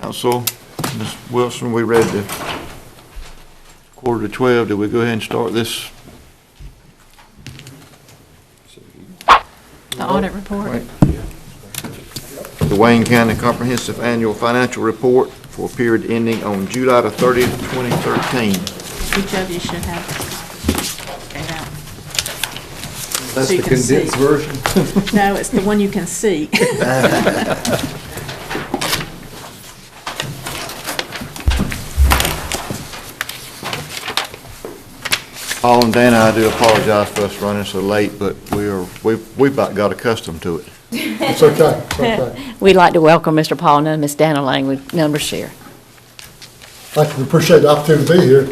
Council, Ms. Wilson, we read the 11:45. Did we go ahead and start this? The audit report. Right. The Wayne County Comprehensive Annual Financial Report for a period ending on July the 30th, 2013. Each of you should have it out. That's So you the can see. condensed version? No, it's the one you can see. Paul and Dana, I do apologize for us running so late, but we've about got accustomed to it. It's okay, it's okay. We'd like to welcome Mr. Paul and Ms. Dana Lang with Number Share. Thank you, we appreciate the opportunity to be here.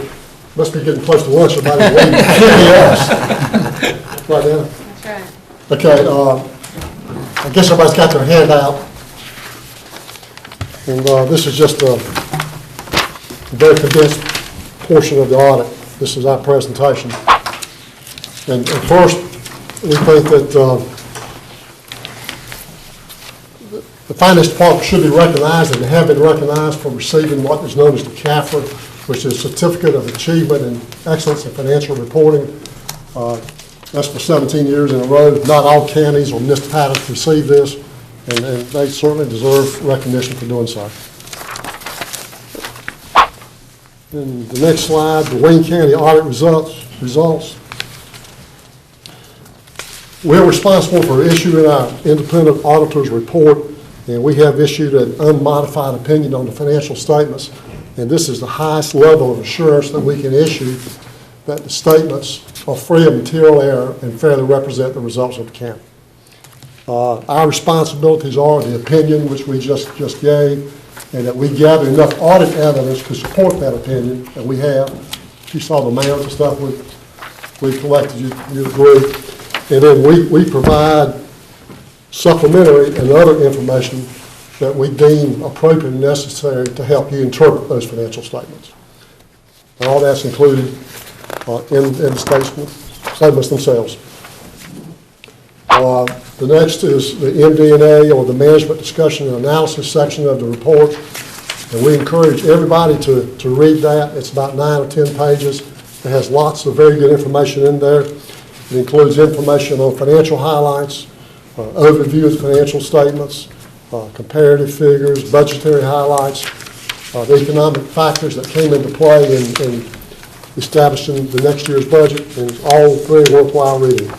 Must be getting close to lunch, everybody's waiting. Right, Dana? That's right. Okay, I guess everybody's got their handout. And this is just a very condensed portion of the audit. This is our presentation. And first, we think that the Finance Department should be recognized, and they have been recognized for receiving what is known as the CAFR, which is Certificate of Achievement and Excellence in Financial Reporting. That's for 17 years in a row. Not all counties or municipalities receive this, and they certainly deserve recognition for doing so. And the next slide, the Wayne County audit results. We're responsible for issuing our independent auditor's report, and we have issued an unmodified opinion on the financial statements. And this is the highest level of assurance that we can issue that the statements are free of material error and fairly represent the results of the county. Our responsibilities are the opinion, which we just gave, and that we gather enough audit evidence to support that opinion, and we have. You saw the amounts and stuff we collected, you agree. And then we provide supplementary and other information that we deem appropriate and necessary to help you interpret those financial statements. And all that's included in the statements themselves. The next is the MD&A, or the Management Discussion and Analysis section of the report. And we encourage everybody to read that. It's about 9 or 10 pages. It has lots of very good information in there. It includes information on financial highlights, overview of financial statements, comparative figures, budgetary highlights, the economic factors that came into play in establishing the next year's budget, and all very worthwhile reading.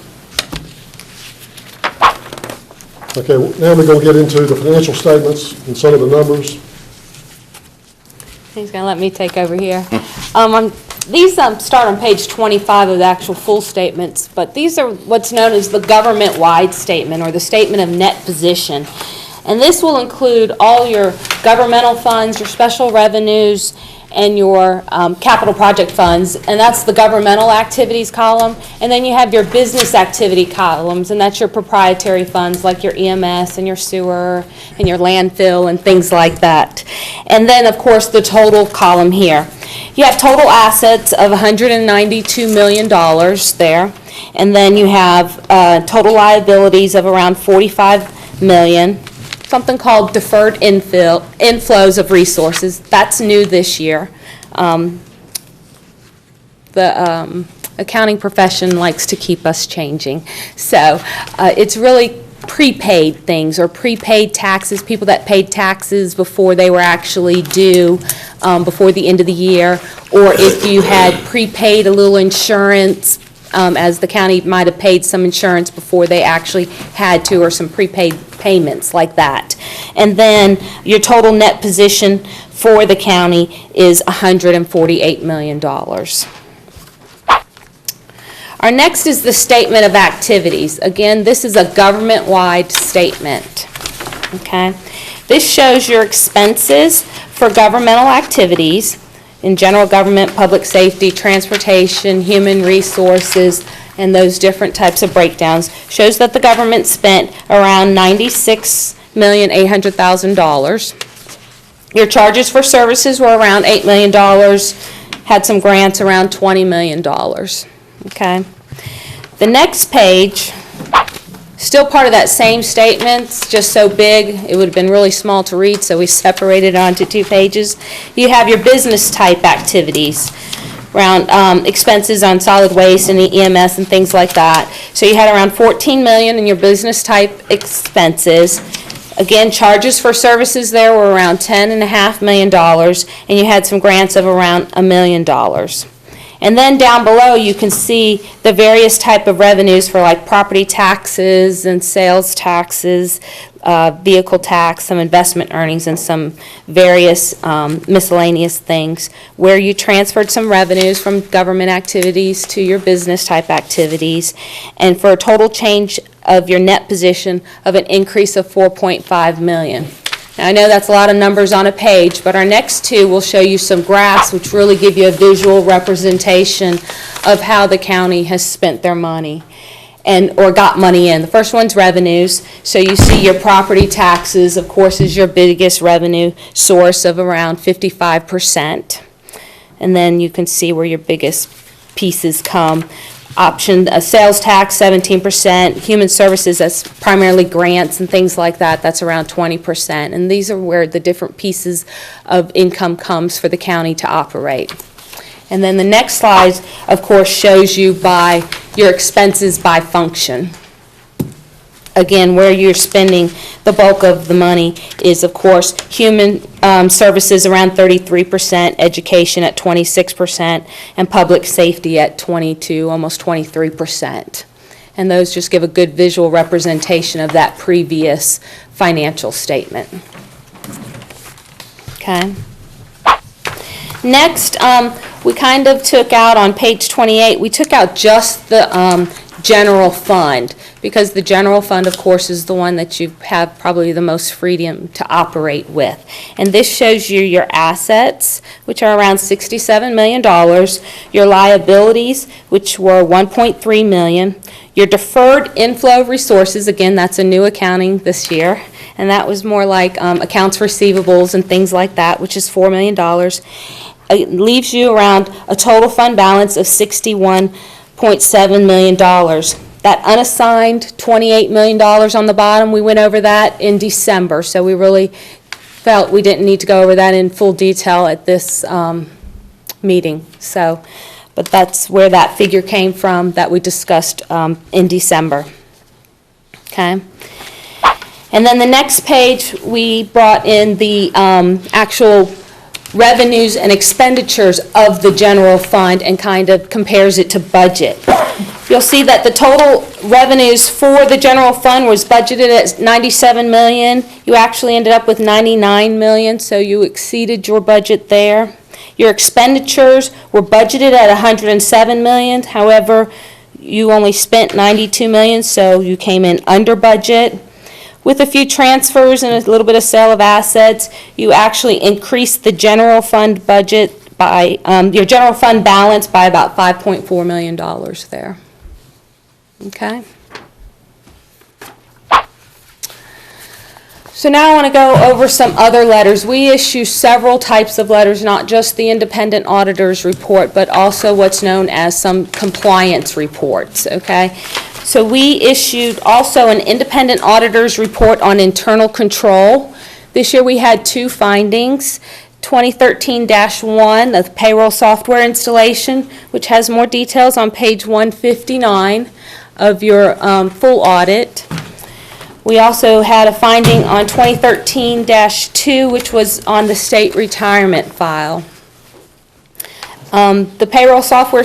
Okay, now we're going to get into the financial statements and some of the numbers. He's going to let me take over here. These start on page 25 of the actual full statements, but these are what's known as the government-wide statement, or the statement of net position. And this will include all your governmental funds, your special revenues, and your capital project funds, and that's the governmental activities column. And then you have your business activity columns, and that's your proprietary funds like your EMS and your sewer and your landfill and things like that. And then, of course, the total column here. You have total assets of $192 million there, and then you have total liabilities of around $45 million. Something called deferred inflows of resources. That's new this year. The accounting profession likes to keep us changing. So it's really prepaid things, or prepaid taxes, people that paid taxes before they were actually due, before the end of the year, or if you had prepaid a little insurance, as the county might have paid some insurance before they actually had to, or some prepaid payments like that. And then your total net position for the county is $148 million. Our next is the statement of activities. Again, this is a government-wide statement. Okay? This shows your expenses for governmental activities in general government, public safety, transportation, human resources, and those different types of breakdowns. Shows that the government spent around $96,800,000. Your charges for services were around $8 million. Had some grants around $20 million. Okay. The next page Still part of that same statement, it's just so big, it would have been really small to read, so we separated it onto 2 pages. You have your business type activities around expenses on solid waste and the EMS and things like that. So you had around 14 million in your business type expenses. Again, charges for services there were around $10.5 million, and you had some grants of around $1 million. And then down below, you can see the various type of revenues for like property taxes and sales taxes, vehicle tax, some investment earnings, and some various miscellaneous things where you transferred some revenues from government activities to your business type activities, and for a total change of your net position of an increase of 4.5 million. Now, I know that's a lot of numbers on a page, but our next 2 will show you some graphs which really give you a visual representation of how the county has spent their money or got money in. The first one's revenues. So you see your property taxes, of course, is your biggest revenue source of around 55%. And then you can see where your biggest pieces come. Sales tax, 17%. Human services, that's primarily grants and things like that. That's around 20%. And these are where the different pieces of income comes for the county to operate. And then the next slide, of course, shows you by your expenses by function. Again, where you're spending the bulk of the money is, of course, human services around 33%, education at 26%, and public safety at 22, almost 23%. And those just give a good visual representation of that previous financial statement. Okay. Next, we kind of took out on page 28, we took out just the general fund, because the general fund, of course, is the one that you have probably the most freedom to operate with. And this shows you your assets, which are around $67 million, your liabilities, which were $1.3 million, your deferred inflow of resources, again, that's a new accounting this year, and that was more like accounts receivables and things like that, which is $4 million. It leaves you around a total fund balance of $61.7 million. That unassigned $28 million on the bottom, we went over that in December, so we really felt we didn't need to go over that in full detail at this meeting. But that's where that figure came from that we discussed in December. Okay. And then the next page, we brought in the actual revenues and expenditures of the general fund and kind of compares it to budget. You'll see that the total revenues for the general fund was budgeted at $97 million. You actually ended up with $99 million, so you exceeded your budget there. Your expenditures were budgeted at $107 million. However, you only spent $92 million, so you came in under budget. With a few transfers and a little bit of sale of assets, you actually increased the general fund budget by, your general fund balance by about $5.4 million there. Okay. So now I want to go over some other letters. We issue several types of letters, not just the independent auditor's report, but also what's known as some compliance reports, okay? So we issued also an independent auditor's report on internal control. This year we had 2 findings. 2013-1, the payroll software installation, which has more details on page 159 of your full audit. We also had a finding on 2013-2, which was on the state retirement file. The payroll software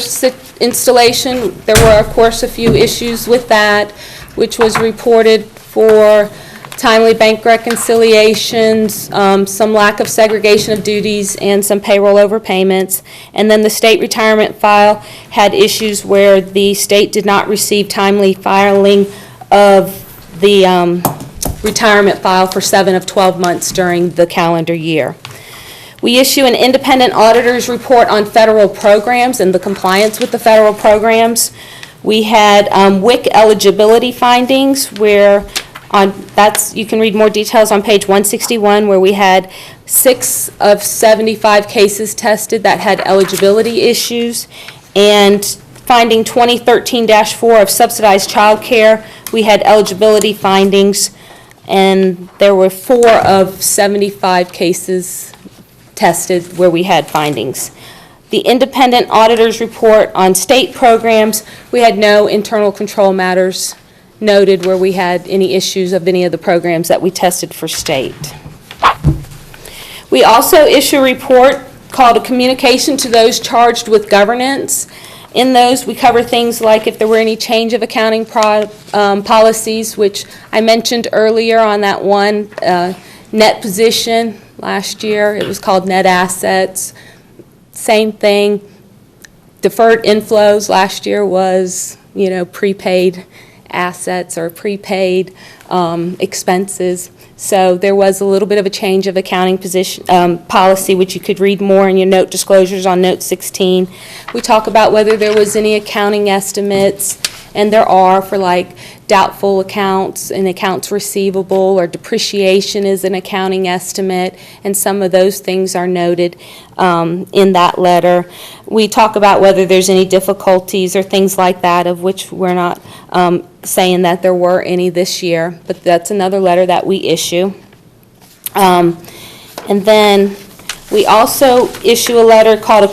installation, there were, of course, a few issues with that, which was reported for timely bank reconciliations, some lack of segregation of duties, and some payroll overpayments. And then the state retirement file had issues where the state did not receive timely filing of the retirement file for 7 of 12 months during the calendar year. We issue an independent auditor's report on federal programs and the compliance with the federal programs. We had WIC eligibility findings where you can read more details on page 161, where we had 6 of 75 cases tested that had eligibility issues, and finding 2013-4 of subsidized childcare, we had eligibility findings, and there were 4 of 75 cases tested where we had findings. The independent auditor's report on state programs, we had no internal control matters noted where we had any issues of any of the programs that we tested for state. We also issue a report called a communication to those charged with governance. In those, we cover things like if there were any change of accounting policies, which I mentioned earlier on that one net position last year. It was called net assets. Same thing. Deferred inflows last year was, prepaid assets or prepaid expenses. So there was a little bit of a change of accounting position policy, which you could read more in your note disclosures on note 16. We talk about whether there was any accounting estimates, and there are for like doubtful accounts and accounts receivable, or depreciation is an accounting estimate, and some of those things are noted in that letter. We talk about whether there's any difficulties or things like that, of which we're not saying that there were any this year, but that's another letter that we issue. And then we also issue a letter called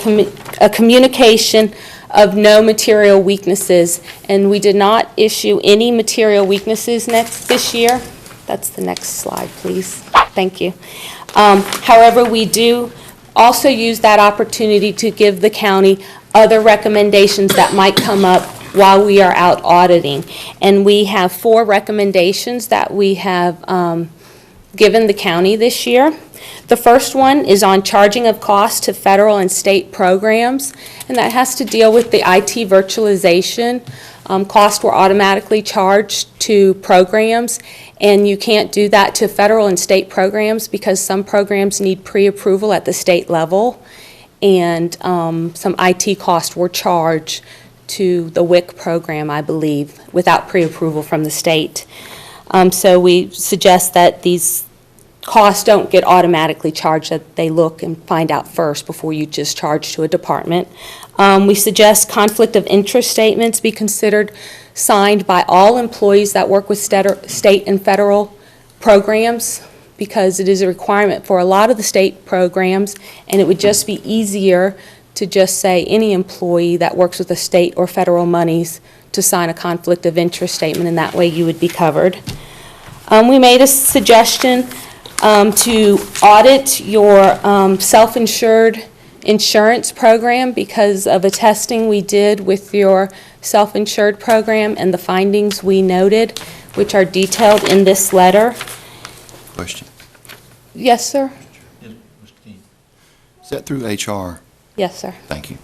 a communication of no material weaknesses, and we did not issue any material weaknesses this year. That's the next slide, please. Thank you. However, we do also use that opportunity to give the county other recommendations that might come up while we are out auditing. And we have 4 recommendations that we have given the county this year. The first one is on charging of costs to federal and state programs, and that has to deal with the IT virtualization. Costs were automatically charged to programs, and you can't do that to federal and state programs because some programs need pre-approval at the state level, and some IT costs were charged to the WIC program, I believe, without pre-approval from the state. So we suggest that these costs don't get automatically charged, that they look and find out first before you just charge to a department. We suggest conflict of interest statements be considered signed by all employees that work with state and federal programs, because it is a requirement for a lot of the state programs, and it would just be easier to just say any employee that works with the state or federal monies to sign a conflict of interest statement, and that way you would be covered. We made a suggestion to audit your self-insured insurance program because of a testing we did with your self-insured program and the findings we noted, which are detailed in this letter. Question. Yes, sir? Is that through HR? Yes, sir. Thank you.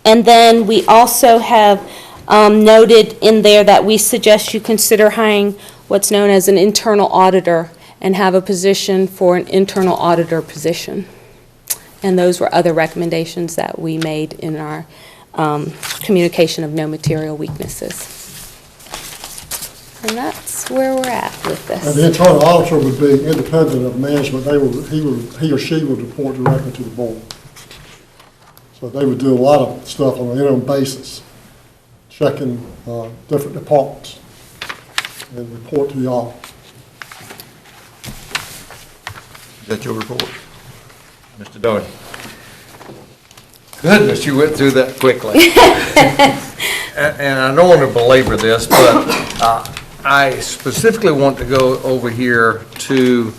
And then we also have noted in there that we suggest you consider hiring what's known as an internal auditor and have a position for an internal auditor position. And those were other recommendations that we made in our communication of no material weaknesses. And that's where we're at with And this. the internal auditor would be independent of management. He or she would report directly to the board. So they would do a lot of stuff on an interim basis, checking different departments and report to y'all. Is that your report? Mr. Doty? Goodness, you went through that quickly. And I don't want to belabor this, but I specifically want to go over here to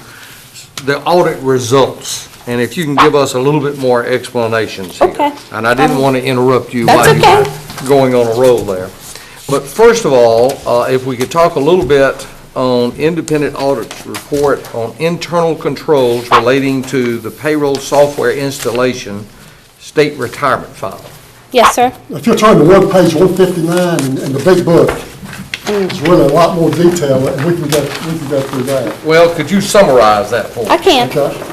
the audit results. And if you can give us a little bit more explanations here. Okay. And I didn't want to interrupt you That's while you okay. were going on a roll there. But first of all, if we could talk a little bit on independent audit report on internal controls relating to the payroll software installation state retirement file. Yes, sir. If you turn to page 159 in the big book, there's really a lot more detail, and we can go through that. Well, could you summarize that for I us? can. Okay?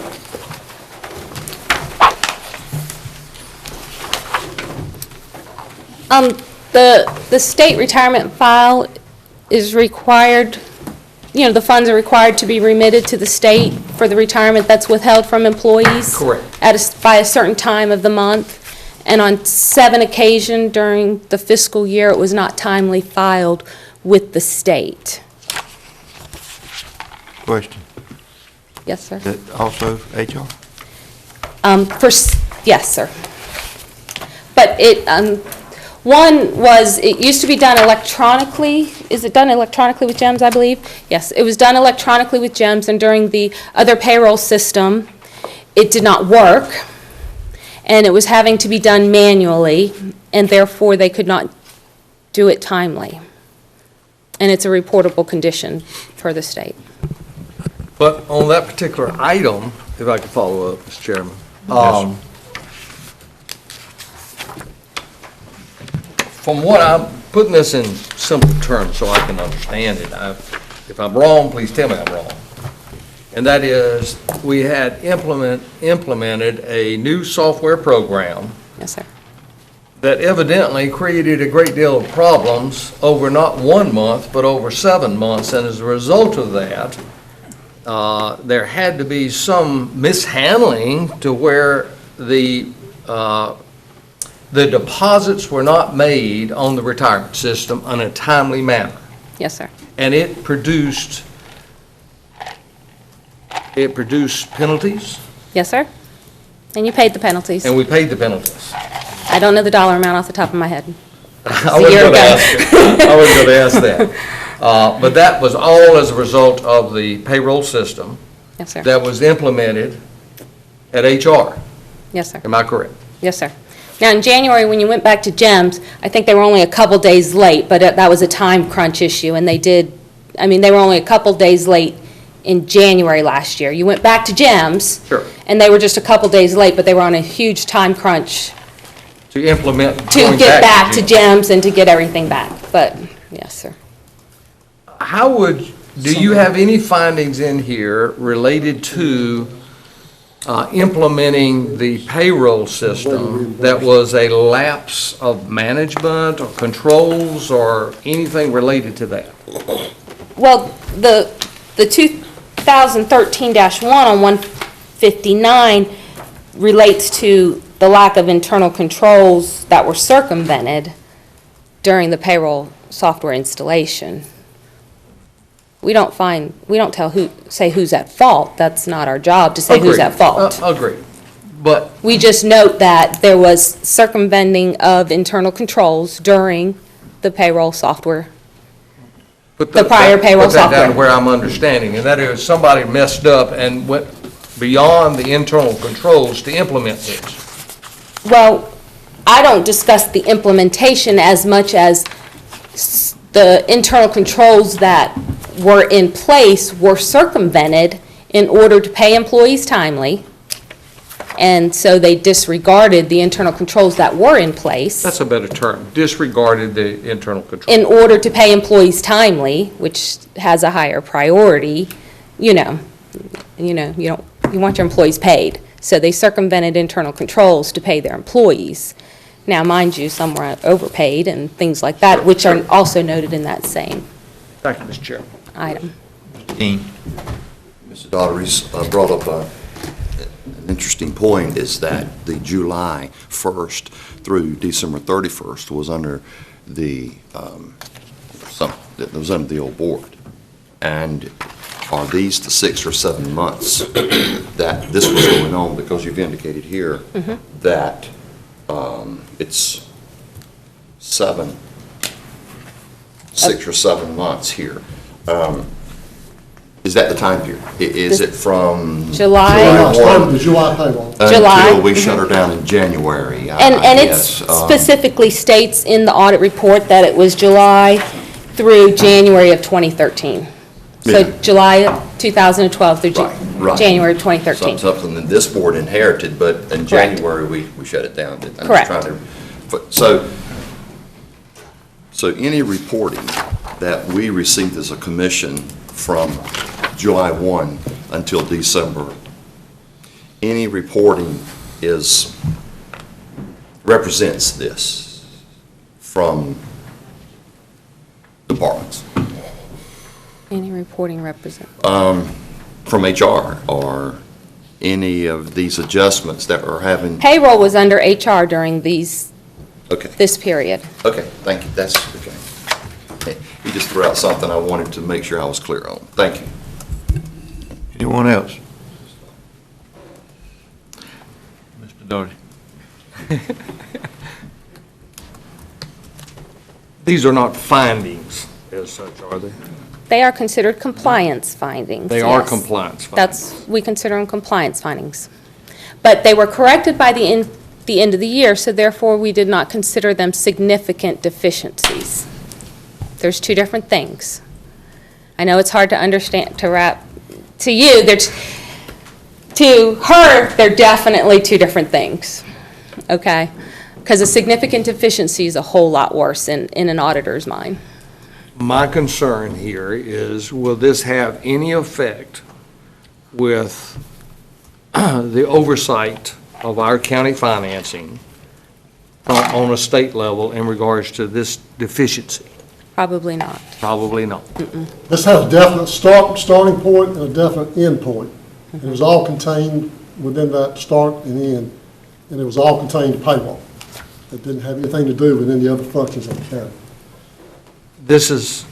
The state retirement file is required, the funds are required to be remitted to the state for the retirement that's withheld from employees. Correct. By a certain time of the month. And on 7 occasions during the fiscal year, it was not timely filed with the state. Question. Yes, sir? That also HR? Yes, sir. But one was, it used to be done electronically. Is it done electronically with GEMS, I believe? Yes, it was done electronically with GEMS, and during the other payroll system, it did not work, and it was having to be done manually, and therefore they could not do it timely. And it's a reportable condition per the state. But on that particular item, if I could follow up, Mr. Chairman. From what I'm putting this in simple terms so I can understand it. If I'm wrong, please tell me I'm wrong. And that is, we had implemented a new software program Yes, sir. that evidently created a great deal of problems over not 1 month, but over 7 months. And as a result of that, there had to be some mishandling to where the deposits were not made on the retirement system in a timely manner. Yes, sir. And it produced penalties, Yes, sir. And you paid the penalties. and we paid the penalties. I don't know the dollar amount off the top of my head. I a wasn't year going to ago. ask it. I wasn't going to ask that. But that was all as a result of the payroll system Yes, sir. that was implemented at HR. Yes, sir. Am I correct? Yes, sir. Now, in January, when you went back to GEMS, I think they were only a couple days late, but that was a time crunch issue, and they were only a couple days late in January last year. You went back to GEMS. Sure. And they were just a couple days late, but they were on a huge time crunch To implement. to going get back to GM. GEMS and to get everything back, but, yes, sir. Do you have any findings in here related to implementing the payroll system that was a lapse of management or controls or anything related to that? Well, the 2013-1 on 159 relates to the lack of internal controls that were circumvented during the payroll software installation. We don't say who's at fault. That's not our job to say who's at fault. Agreed. But We just note that there was circumventing of internal controls during the payroll software. The prior payroll put that down to software. where I'm understanding, and that is somebody messed up and went beyond the internal controls to implement this. Well, I don't discuss the implementation as much as the internal controls that were in place were circumvented in order to pay employees timely, and so they disregarded the internal controls that were in place That's a better term, disregarded the internal controls. in order to pay employees timely, which has a higher priority. You want your employees paid, so they circumvented internal controls to pay their employees. Now, mind you, some were overpaid and things like that, which are also noted in that same Thank you, Mr. Chairman. item. Dean? Mr. Daughtery's brought up an interesting point, is that the July 1st through December 31st was under the, that was under the old board. And are these the 6 or 7 months that this was going on? Because you've indicated here that it's 6 or 7 months here. Is that the time period? Is it from? July. July 1 The July payroll. July, until we shut her down in January, I And it guess. specifically states in the audit report that it was July through January of 2013. So Yeah. July of 2012 through Right. January of 2013. Something that this board inherited, but in Correct. January, we shut it down. I'm just Correct. trying to- So any reporting that we received as a commission from July 1 until December, any reporting represents this from departments, Any reporting represent, from HR or any of these adjustments that are having, Payroll was under HR during okay, this period. okay, thank you, that's, okay. You just threw out something I wanted to make sure I was clear on. Thank you. Anyone else? Mr. Doty. These are not findings as such, are they? They are considered compliance findings. They are yes. compliance findings. We consider them compliance findings. But they were corrected by the end of the year, so therefore we did not consider them significant deficiencies. There's two different things. I know it's hard to understand, to you, to her, they're definitely two different things, okay? Because a significant deficiency is a whole lot worse in an auditor's mind. My concern here is, will this have any effect with the oversight of our county financing on a state level in regards to this deficiency? Probably not. Probably not. This has a definite starting point and a definite end point. It was all contained within that start and end, and it was all contained in payroll. It didn't have anything to do with any other functions of the county. This is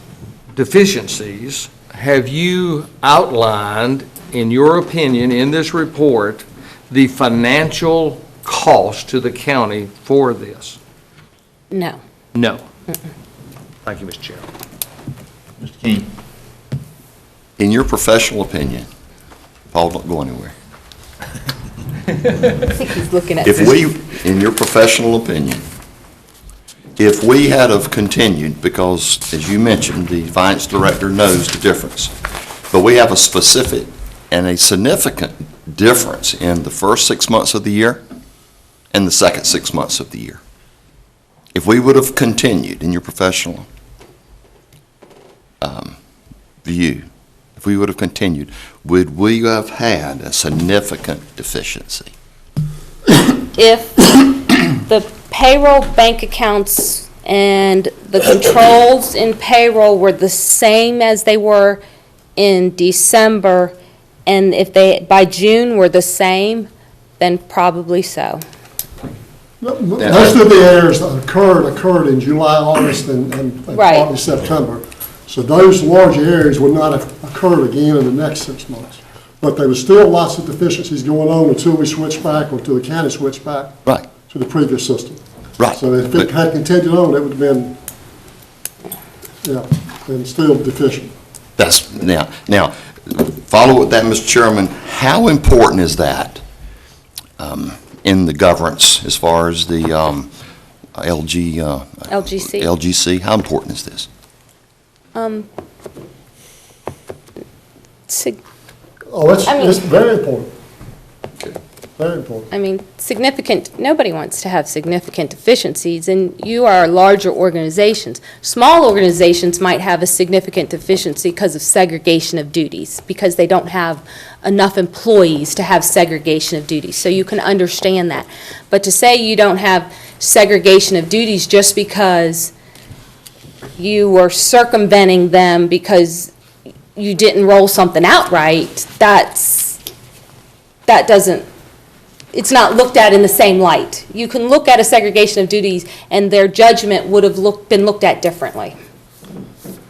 deficiencies. Have you outlined, in your opinion, in this report, the financial cost to the county for this? No. No. Thank you, Mr. Chair. Mr. King? In your professional opinion, Paul, don't go anywhere. I think he's looking at If we, in your professional opinion, if we had have continued, because as you mentioned, the finance director knows the difference, but we have a specific and a significant difference in the first 6 months of the year and the second 6 months of the year. If we would have continued in your professional view, if we would have continued, would we have had a significant deficiency? If the payroll bank accounts and the controls in payroll were the same as they were in December, and if they, by June, were the same, then probably so. Most of the errors that occurred in July, August, and Right. partly September. So those large areas would not have occurred again in the next 6 months. But there was still lots of deficiencies going on until we switched back, or until the county switched back Right. to the previous system. Right. So if it had continued on, it would have been, been still deficient. That's, now, follow with that, Mr. Chairman, how important is that in the governance as far as the LGC. LGC, how important is this? Oh, I mean- it's very important. Very important. I mean, nobody wants to have significant deficiencies, and you are larger organizations. Small organizations might have a significant deficiency because of segregation of duties, because they don't have enough employees to have segregation of duties, so you can understand that. But to say you don't have segregation of duties just because you were circumventing them because you didn't roll something out right, it's not looked at in the same light. You can look at a segregation of duties, and their judgment would have been looked at differently.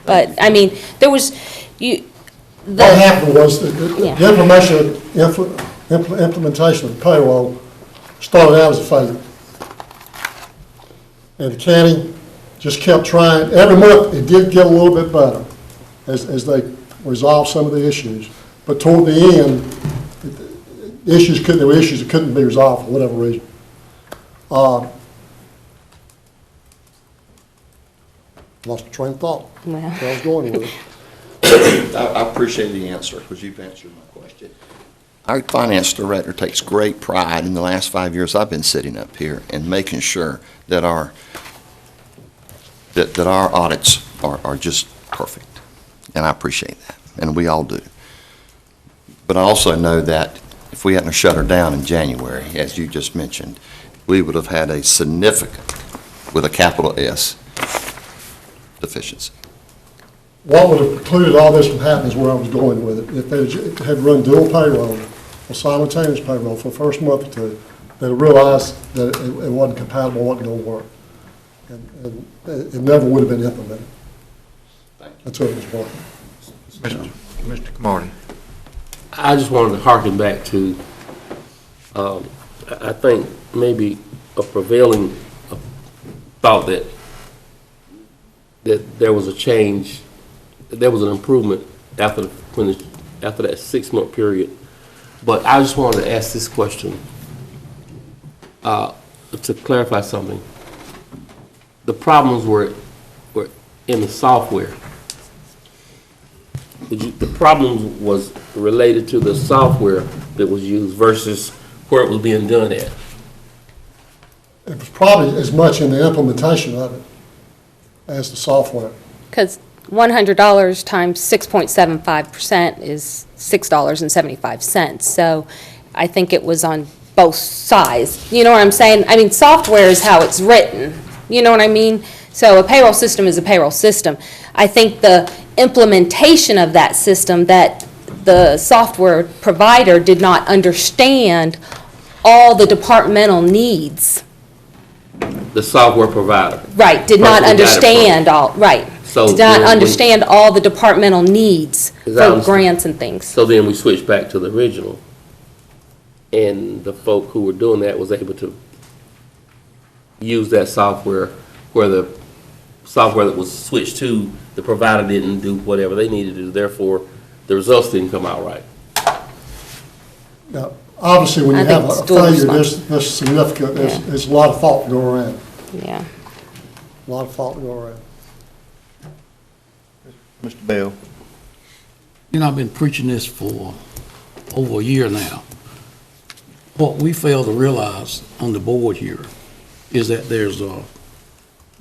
But, I mean, there was, What happened was Yeah. the implementation of the payroll started out as a failure. And the county just kept trying. Every month, it did get a little bit better as they resolved some of the issues. But toward the end, there were issues that couldn't be resolved for whatever reason. Lost the train of thought. Well. Where I was going with it. I appreciate the answer, because you've answered my question. Our finance director takes great pride in the last 5 years I've been sitting up here in making sure that our audits are just perfect. And I appreciate that, and we all do. But I also know that if we hadn't shut her down in January, as you just mentioned, we would have had a significant, with a capital S, deficiency. What would have precluded all this from happening is where I was going with it. If they had run dual payroll or simultaneous payroll for the first month or two, they realized that it wasn't compatible, wasn't going to work. And it never would have been implemented until it was working. Mr. Camardi. I just wanted to harken back to, I think maybe a prevailing thought that there was a change, there was an improvement after that 6-month period. But I just wanted to ask this question to clarify something. The problems were in the software. The problem was related to the software that was used versus where it was being done at. It was probably as much in the implementation of it as the software. Because $100 times 6.75% is $6.75. So I think it was on both sides. You know what I'm saying? I mean, software is how it's written. You know what I mean? So a payroll system is a payroll system. I think the implementation of that system, that the software provider did not understand all the departmental needs. The software provider. Right, did not Person who got it understand from. all, right. So Did not then understand all the departmental needs Is that for was- grants and things. So then we switched back to the original. And the folk who were doing that was able to use that software where the software that was switched to, the provider didn't do whatever they needed to do. Therefore, the results didn't come out right. Now, obviously, when you I think have it's a dual failure response. this significant, Yeah. there's a lot of fault to go around, Yeah. a lot of fault to go around. Mr. Bell. You know, I've been preaching this for over a year now. What we fail to realize on the board here is that there's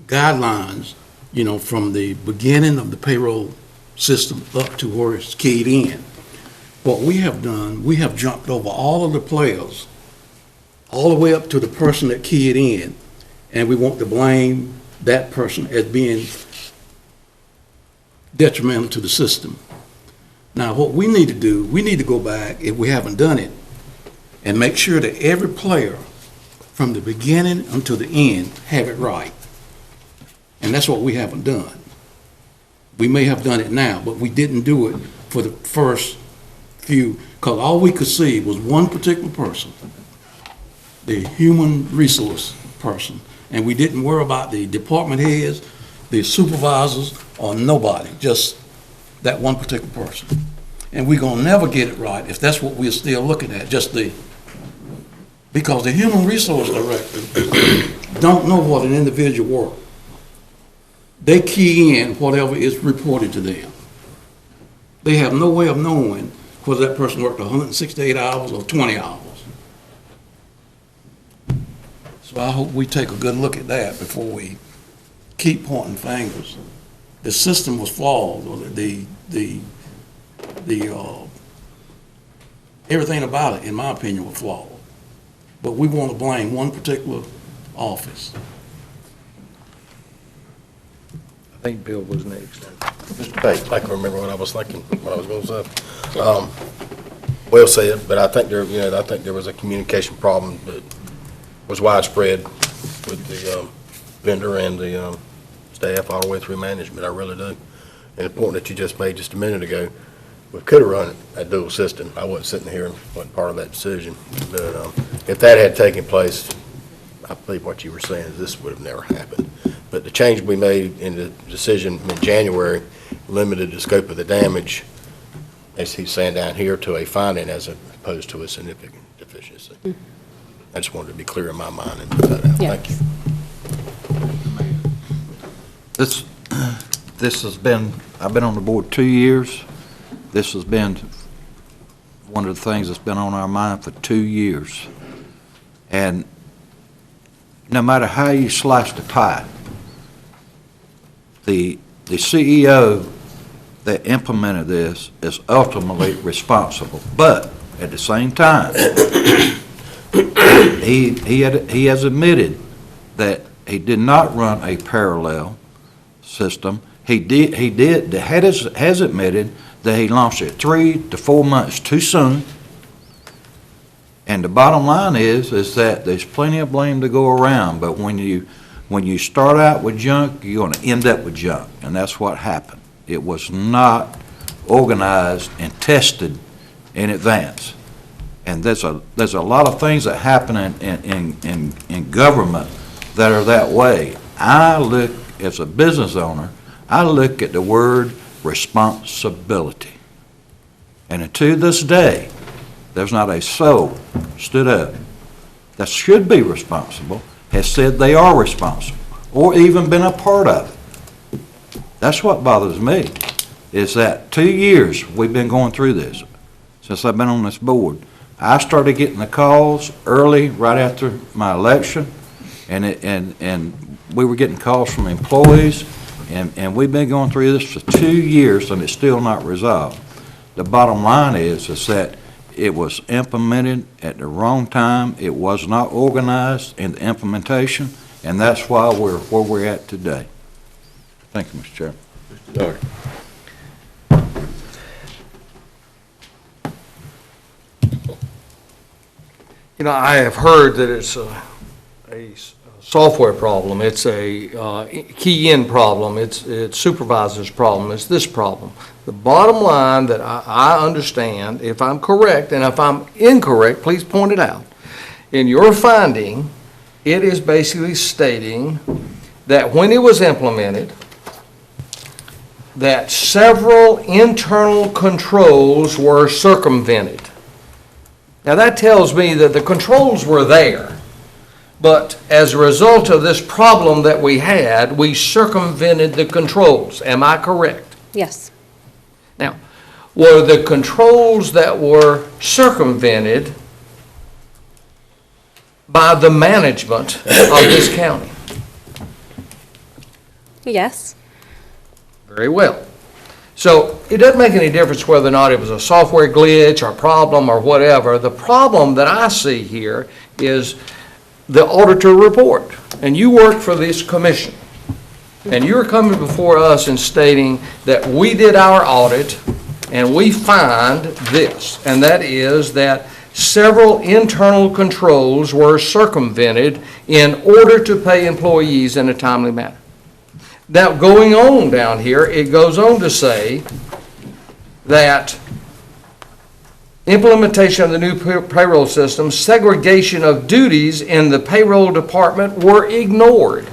guidelines, you know, from the beginning of the payroll system up to where it's keyed in. What we have done, we have jumped over all of the players, all the way up to the person that keyed in, and we want to blame that person as being detrimental to the system. Now, what we need to do, we need to go back, if we haven't done it, and make sure that every player, from the beginning until the end, have it right. And that's what we haven't done. We may have done it now, but we didn't do it for the first few, because all we could see was one particular person, the human resource person, and we didn't worry about the department heads, the supervisors, or nobody, just that one particular person. And we're gonna never get it right if that's what we're still looking at, because the human resource director don't know what an individual works. They key in whatever is reported to them. They have no way of knowing whether that person worked 168 hours or 20 hours. So I hope we take a good look at that before we keep pointing fingers. The system was flawed, or everything about it, in my opinion, was flawed. But we want to blame one particular office. I think Bill was next. Mr. Bates. I can remember what I was thinking, what I was going to say. Well said, but I think there was a communication problem that was widespread with the vendor and the staff all the way through management. I really do. And the point that you just made just a minute ago, we could have run a dual system. I wasn't sitting here and wasn't part of that decision. But if that had taken place, I believe what you were saying is this would have never happened. But the change we made in the decision in January limited the scope of the damage, as he's saying down here, to a finding as opposed to a significant deficiency. I just wanted to be clear in my mind and put that out. Yeah. Thank you. This has been, I've been on the board 2 years. This has been one of the things that's been on our mind for 2 years. And no matter how you slice the pie, the CEO that implemented this is ultimately responsible. But at the same time, he has admitted that he did not run a parallel system. He has admitted that he launched it 3 to 4 months too soon, And the bottom line is that there's plenty of blame to go around, but when you start out with junk, you're gonna end up with junk, and that's what happened. It was not organized and tested in advance. And there's a lot of things that happen in government that are that way. I look, as a business owner, I look at the word responsibility. And to this day, there's not a soul stood up that should be responsible, has said they are responsible, or even been a part of it. That's what bothers me, is that 2 years we've been going through this, since I've been on this board. I started getting the calls early, right after my election, and we were getting calls from employees, and we've been going through this for 2 years, and it's still not resolved. The bottom line is that it was implemented at the wrong time. It was not organized in the implementation, and that's why we're where we're at today. Thank you, Mr. Chairman. Mr. Doherty. You know, I have heard that it's a software problem, it's a key-in problem, it's supervisor's problem, it's this problem. The bottom line that I understand, if I'm correct, and if I'm incorrect, please point it out. In your finding, it is basically stating that when it was implemented, that several internal controls were circumvented. Now, that tells me that the controls were there, but as a result of this problem that we had, we circumvented the controls. Am I correct? Yes. Now, were the controls that were circumvented by the management of this county? Yes. Very well. So it doesn't make any difference whether or not it was a software glitch or problem or whatever. The problem that I see here is the auditor report. And you work for this commission. And you're coming before us and stating that we did our audit and we find this, and that is that several internal controls were circumvented in order to pay employees in a timely manner. Now, going on down here, it goes on to say that implementation of the new payroll system, segregation of duties in the payroll department were ignored.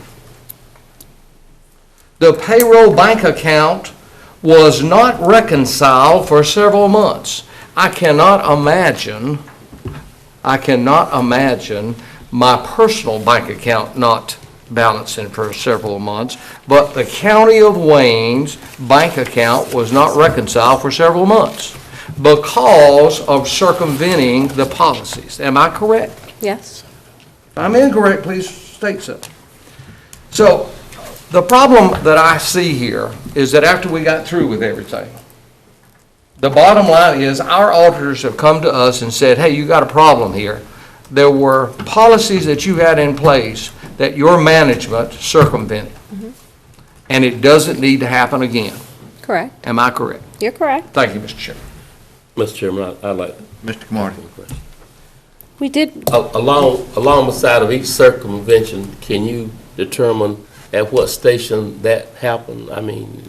The payroll bank account was not reconciled for several months. I cannot imagine my personal bank account not balancing for several months, but the County of Wayne's bank account was not reconciled for several months because of circumventing the policies. Am I correct? Yes. If I'm incorrect, please state so. So, the problem that I see here is that after we got through with everything, the bottom line is our auditors have come to us and said, hey, you got a problem here. There were policies that you had in place that your management circumvented. Mm-hmm. And it doesn't need to happen again. Correct. Am I correct? You're correct. Thank you, Mr. Chairman. Mr. Chairman, I'd like Mr. Camardi. We did, along the side of each circumvention, can you determine at what station that happened? I mean,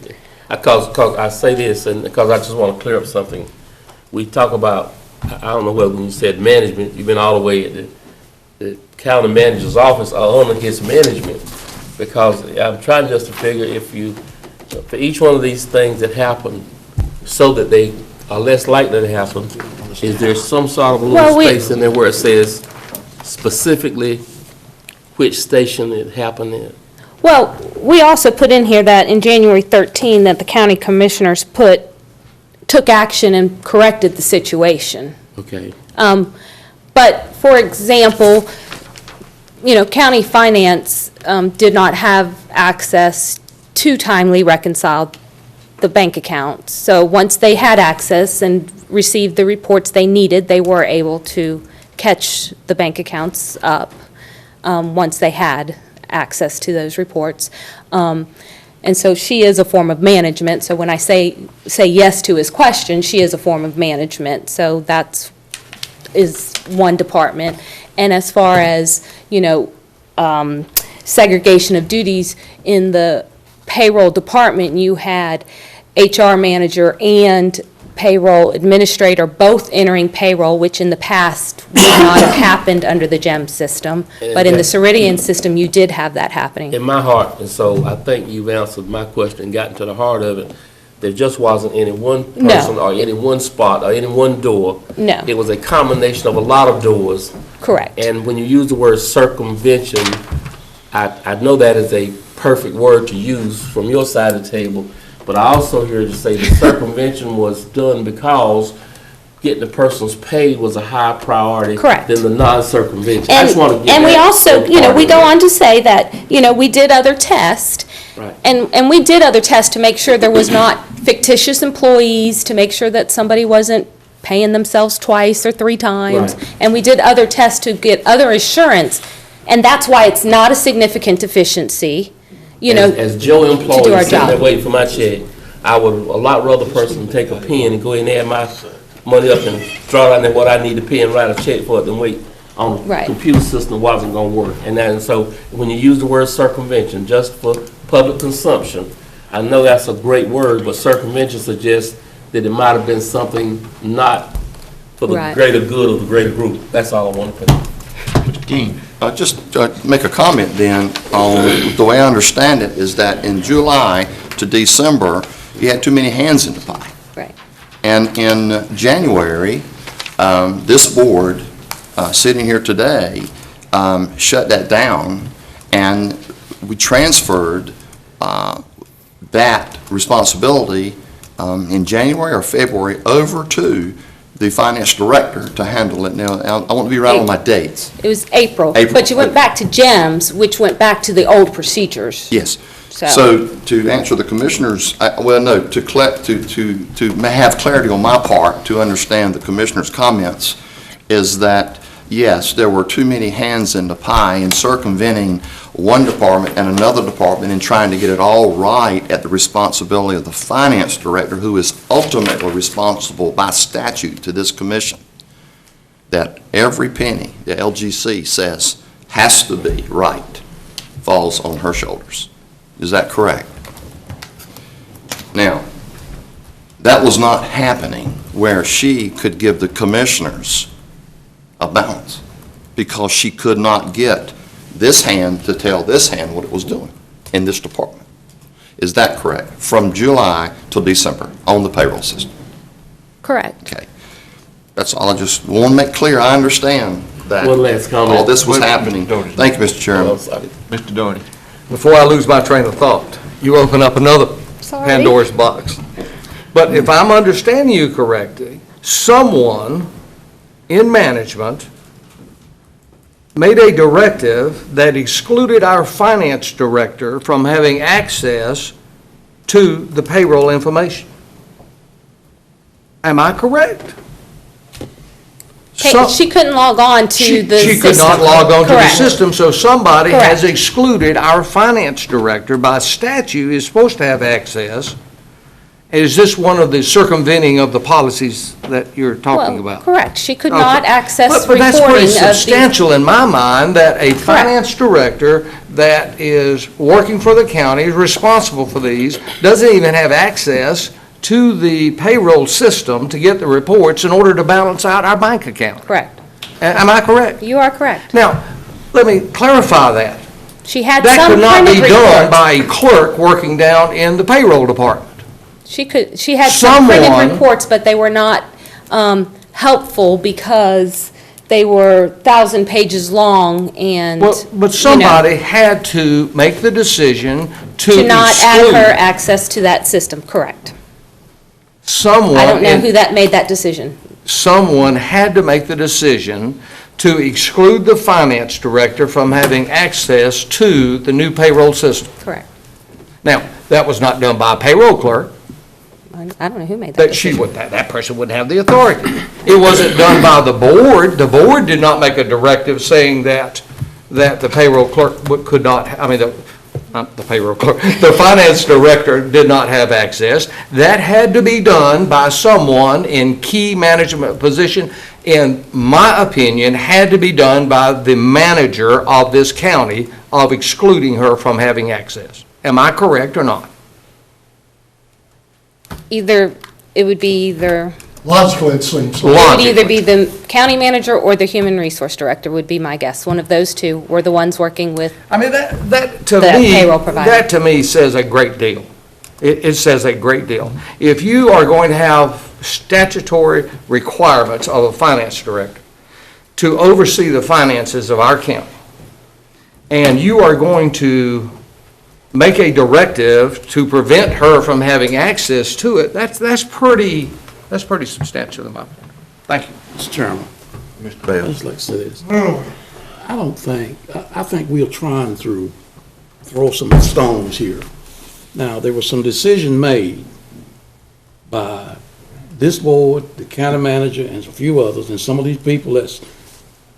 because I say this, and because I just want to clear up something. We talk about, I don't know whether when you said management, you've been all the way at the county manager's office or under his management, because I'm trying just to figure if you, for each one of these things that happen, so that they are less likely to happen, is there some sort of a little space in there where it says specifically which station it happened in? well, we also put in here that in January 13 that the county commissioners took action and corrected the situation. Okay. But, for example, county finance did not have access to timely reconcile the bank accounts. So once they had access and received the reports they needed, they were able to catch the bank accounts up once they had access to those reports. And so she is a form of management. So when I say yes to his question, she is a form of management. So that's is one department. And as far as, segregation of duties in the payroll department, you had HR manager and payroll administrator both entering payroll, which in the past would not have happened under the GEM system. But in the Ceridian system, you did have that happening. In my heart, and so I think you've answered my question and gotten to the heart of it. There just wasn't any one person or any one spot or any one door. No. It was a combination of a lot of doors. Correct. And when you use the word circumvention, I know that is a perfect word to use from your side of the table, but I also hear you say the circumvention was done because getting the person's pay was a higher priority Correct. than the non-circumvention. I And, just want to get and we that also, part we of go it. on to say that, we did other tests. Right. And we did other tests to make sure there was not fictitious employees, to make sure that somebody wasn't paying themselves twice or 3 times. Right. And we did other tests to get other assurance, and that's why it's not a significant deficiency, As Joe to do employee our sitting there job. waiting for my check, I would a lot rather person take a pen and go in there and add my money up and draw down there what I need to pay and write a check for it than wait on the Right. computer system wasn't gonna work. And so when you use the word circumvention, just for public consumption, I know that's a great word, but circumvention suggests that it might have been something not for the Right. greater good of the greater group. That's all I want to put. Mr. King? Just make a comment then on, the way I understand it is that in July to December, you had too many hands in the pie. Right. And in January, this board, sitting here today, shut that down, and we transferred that responsibility in January or February over to the finance director to handle it. Now, I want to be right on my dates. It was April. April. But you went back to GEMS, which went back to the old procedures. Yes. So- So to answer the commissioners, to have clarity on my part, to understand the commissioner's comments, is that, yes, there were too many hands in the pie in circumventing one department and another department and trying to get it all right at the responsibility of the finance director, who is ultimately responsible by statute to this commission, that every penny the LGC says has to be right falls on her shoulders. Is that correct? Now, that was not happening where she could give the commissioners a balance, because she could not get this hand to tell this hand what it was doing in this department. Is that correct? From July till December on the payroll system? Correct. Okay. That's all. I just want to make clear. I understand that One last comment. all this was Wait, happening. Doherty. Thank you, Mr. Chairman. Mr. Doherty? Before I lose my train of thought, you open up another Sorry. Pandora's box. But if I'm understanding you correctly, someone in management made a directive that excluded our finance director from having access to the payroll information. Am I correct? So- She couldn't log on to the system. She could not log on to the Correct. system, so somebody has Correct. excluded our finance director. By statute, is supposed to have access. Is this one of the circumventing of the policies that you're talking Well, about? correct. She could not Okay. access But reporting that's of pretty the... substantial in my mind, that a finance director that is working for the county, is responsible for these, doesn't even have access to the payroll system to get the reports in order to balance out our bank account. Correct. Am I correct? You are correct. Now, let me clarify that. She had That some could not be printed done reports. by a clerk working down in the payroll department. She had some printed Someone- reports, but they were not helpful because they were 1,000 pages long and, But somebody had to make the decision to to not add her exclude access to that system, correct. someone. I don't know in- who that made that decision. Someone had to make the decision to exclude the finance director from having access to the new payroll system. Correct. Now, that was not done by a payroll clerk. I don't know who made that That she decision. would, that person wouldn't have the authority. It wasn't done by the board. The board did not make a directive saying that the payroll clerk could not, not the payroll clerk, the finance director did not have access. That had to be done by someone in key management position in my opinion, had to be done by the manager of this county of excluding her from having access. Am I correct or not? It would be either, Logically, it seems. so. it would Logically. either be the county manager or the human resource director would be my guess. One of those two were the ones working with, I mean, that to The me, payroll provider. that to me says a great deal. It says a great deal. If you are going to have statutory requirements of a finance director to oversee the finances of our county, and you are going to make a directive to prevent her from having access to it, that's pretty substantial in my opinion. Thank you. Mr. Chairman, Mr. I'd Bell. just like to say this. I think we are trying to throw some stones here. Now, there was some decision made by this board, the county manager, and a few others, and some of these people that's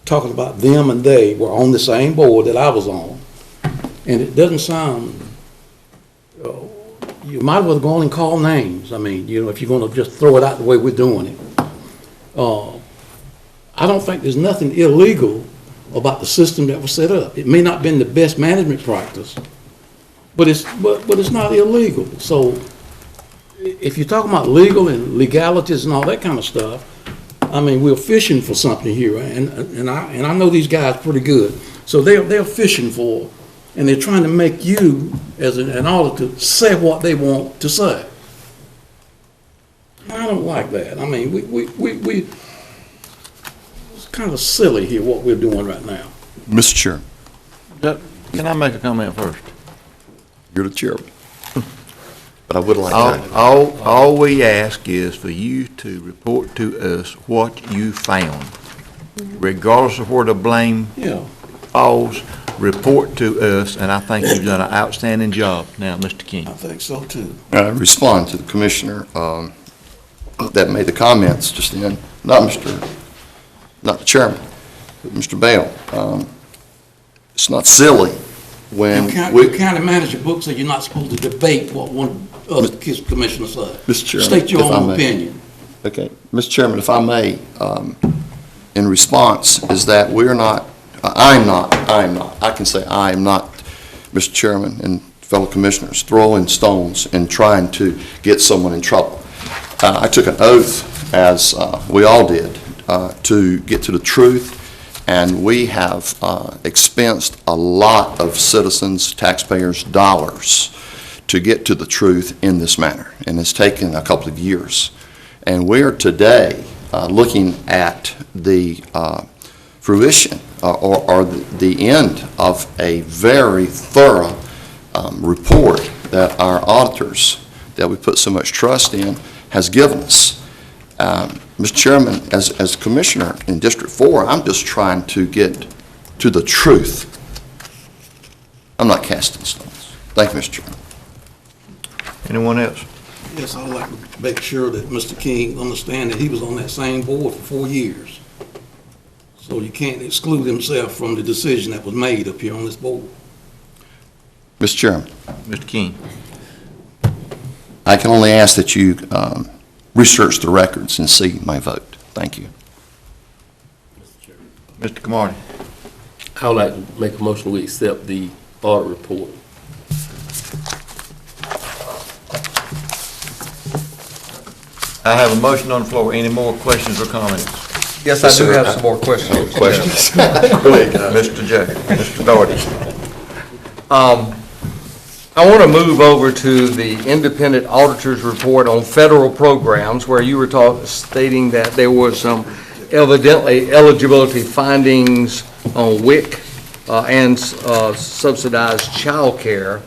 talking about them and they were on the same board that I was on. And it doesn't sound, you might as well go on and call names. I mean, if you're gonna just throw it out the way we're doing it. I don't think there's nothing illegal about the system that was set up. It may not have been the best management practice, but it's not illegal. So if you're talking about legal and legalities and all that kind of stuff, I mean, we're fishing for something here, and I know these guys pretty good. So they're fishing for, and they're trying to make you, as an auditor, say what they want to say. I don't like that. I mean, it's kind of silly here what we're doing right now. Mr. Chair, Can I make a comment first? you're the chairman. But I would like to. All we ask is for you to report to us what you found. Regardless of where the blame Yeah. falls, report to us, and I think you've done an outstanding job. Now, Mr. King. I think so too. Respond to the commissioner that made the comments just then, not the chairman, but Mr. Bell. It's not silly when Your county manager book said you're not supposed to debate what one other commissioner said. Mr. Chairman, State your if I own may. opinion. Okay, Mr. Chairman, if I may, in response, is that I can say I am not, Mr. Chairman and fellow commissioners, throwing stones and trying to get someone in trouble. I took an oath, as we all did, to get to the truth, and we have expensed a lot of citizens, taxpayers' dollars to get to the truth in this matter, and it's taken a couple of years. And we're today looking at the fruition or the end of a very thorough report that our auditors, that we put so much trust in, has given us. Mr. Chairman, as Commissioner in District 4, I'm just trying to get to the truth. I'm not casting stones. Thank you, Mr. Chairman. Anyone else? Yes, I'd like to make sure that Mr. King understand that he was on that same board for 4 years. So you can't exclude himself from the decision that was made up here on this board. Mr. Chairman, Mr. King. I can only ask that you research the records and see my vote. Thank you. Mr. Camardi. I would like to make a motion we accept the audit report. I have a motion on the floor. Any more questions or comments? Yes, I do have some more questions. Questions? Go ahead, Mr. J. Mr. Doherty. I want to move over to the independent auditor's report on federal programs, where you were stating that there was some evidently eligibility findings on WIC and subsidized childcare.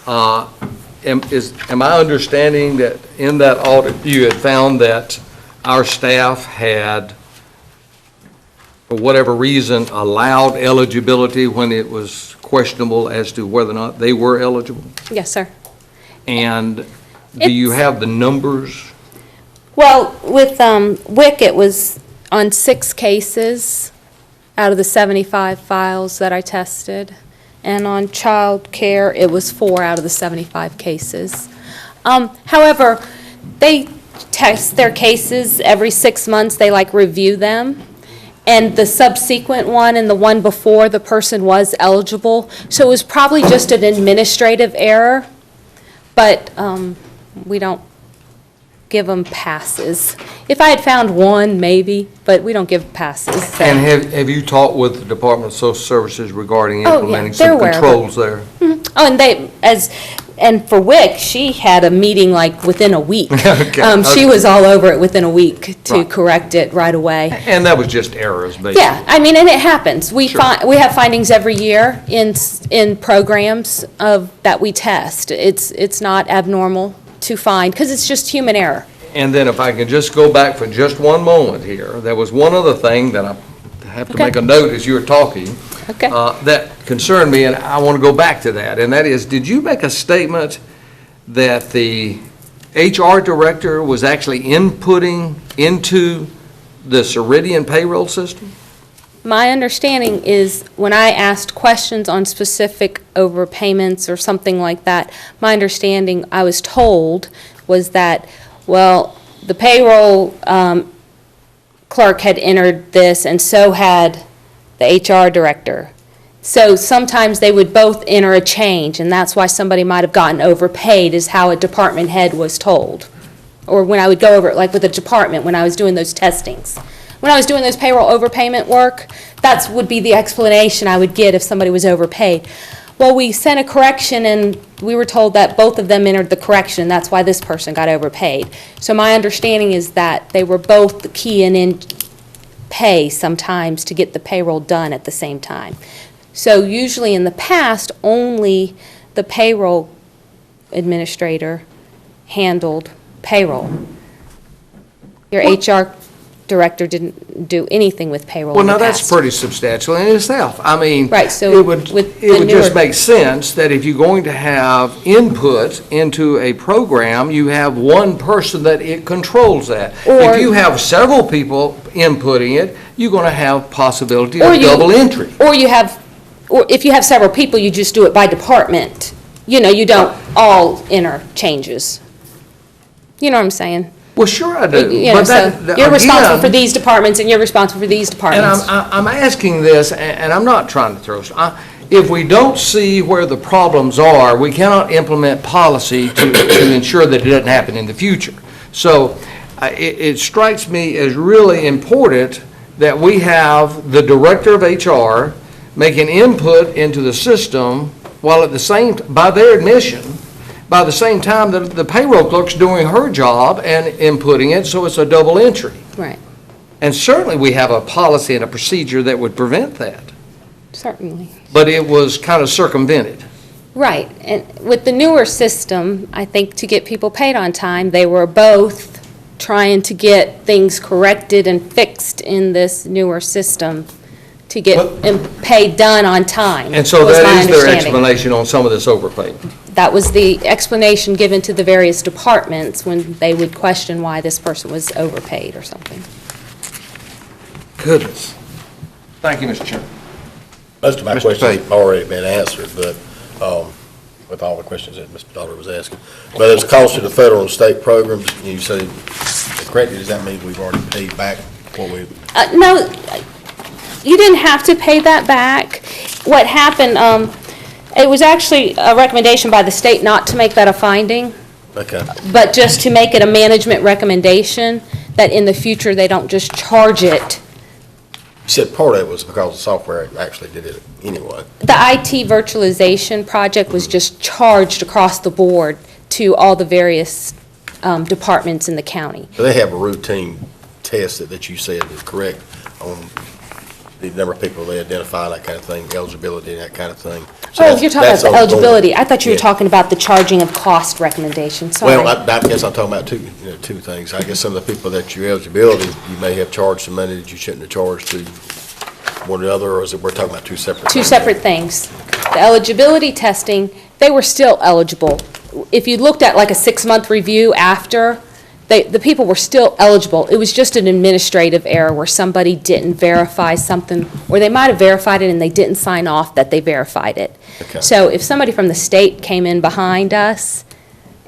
Am I understanding that in that audit, you had found that our staff had, for whatever reason, allowed eligibility when it was questionable as to whether or not they were eligible? yes, sir. And do you have the numbers? Well, with WIC, it was on 6 cases out of the 75 files that I tested. And on child care, it was 4 out of the 75 cases. However, they test their cases every 6 months, they like review them. And the subsequent one and the one before, the person was eligible. So it was probably just an administrative error, but we don't give them passes. If I had found one, maybe, but we don't give passes. So. And have you talked with the Department of Social Services regarding Oh, yeah, implementing they're some aware of it. controls there? Oh, and for WIC, she had a meeting like within a week. Okay. She was all over it within a week to Right. correct it right away. And that was just errors, basically. Yeah, I mean, and it happens. We Sure. we have findings every year in programs that we test. It's not abnormal to find, because it's just human error. And then if I can just go back for just one moment here, there was one other thing that I have to Okay. make a note as you were talking. Okay. That concerned me, and I want to go back to that, and that is, did you make a statement that the HR director was actually inputting into the Ceridian payroll system? My understanding is when I asked questions on specific overpayments or something like that, my understanding, I was told, was that, well, the payroll clerk had entered this and so had the HR director. So sometimes they would both enter a change, and that's why somebody might have gotten overpaid, is how a department head was told. Or when I would go over it, like with the department, when I was doing those testings. When I was doing those payroll overpayment work, that would be the explanation I would get if somebody was overpaid. Well, we sent a correction, and we were told that both of them entered the correction, and that's why this person got overpaid. So my understanding is that they were both keying in pay sometimes to get the payroll done at the same time. So usually in the past, only the payroll administrator handled payroll. Your HR director didn't do anything with payroll Well, in the now, that's past. pretty substantial in itself. I mean, Right, so it would with it the would just newer- make sense that if you're going to have input into a program, you have one person that it controls that. Or- If you have several people inputting it, you're going to have possibility Or of you- double entry. Or if you have several people, you just do it by department. You know, you don't all enter changes. You know what I'm saying? Well, sure I do. You know, But so that- you're responsible again- for these departments, and you're responsible for these And departments. I'm asking this, and I'm not trying to throw, if we don't see where the problems are, we cannot implement policy to ensure that it doesn't happen in the future. So it strikes me as really important that we have the director of HR make an input into the system while at the same, by their admission, by the same time that the payroll clerk's doing her job and inputting it, so it's a double entry. Right, And certainly, we have a policy and a procedure that would prevent that, certainly. but it was kind of circumvented. Right, and with the newer system, I think to get people paid on time, they were both trying to get things corrected and fixed in this newer system to get paid done on time. And so was my that is their understanding. explanation on some of this overpayment. That was the explanation given to the various departments when they would question why this person was overpaid or something. Goodness. Thank you, Mr. Chairman. Most of my Mr. questions Pate. have already been answered, but, with all the questions that Mr. Dollar was asking. But as cost to the federal and state programs, you say, correctly, does that mean we've already paid back what we? No, you didn't have to pay that back. What happened, it was actually a recommendation by the state not to make that a finding, Okay. but just to make it a management recommendation that in the future they don't just charge it. You said part of it was because the software actually did it anyway. The IT virtualization project was just charged across the board to all the various departments in the county. So they have a routine test that you said is correct on the number of people they identify, that kind of thing, eligibility, that kind of thing. So Oh, that's- you're talking about that's the ongoing. eligibility. I thought you were Yeah. talking about the charging of cost recommendation, sorry. Well, I guess I'm talking about two things. I guess some of the people that your eligibility, you may have charged some money that you shouldn't have charged to one or the other, or is it, we're talking about two separate things? Two separate things. The eligibility testing, they were still eligible. If you looked at like a 6-month review after, the people were still eligible. It was just an administrative error where somebody didn't verify something, or they might have verified it and they didn't sign off that they verified it. Okay. So if somebody from the state came in behind us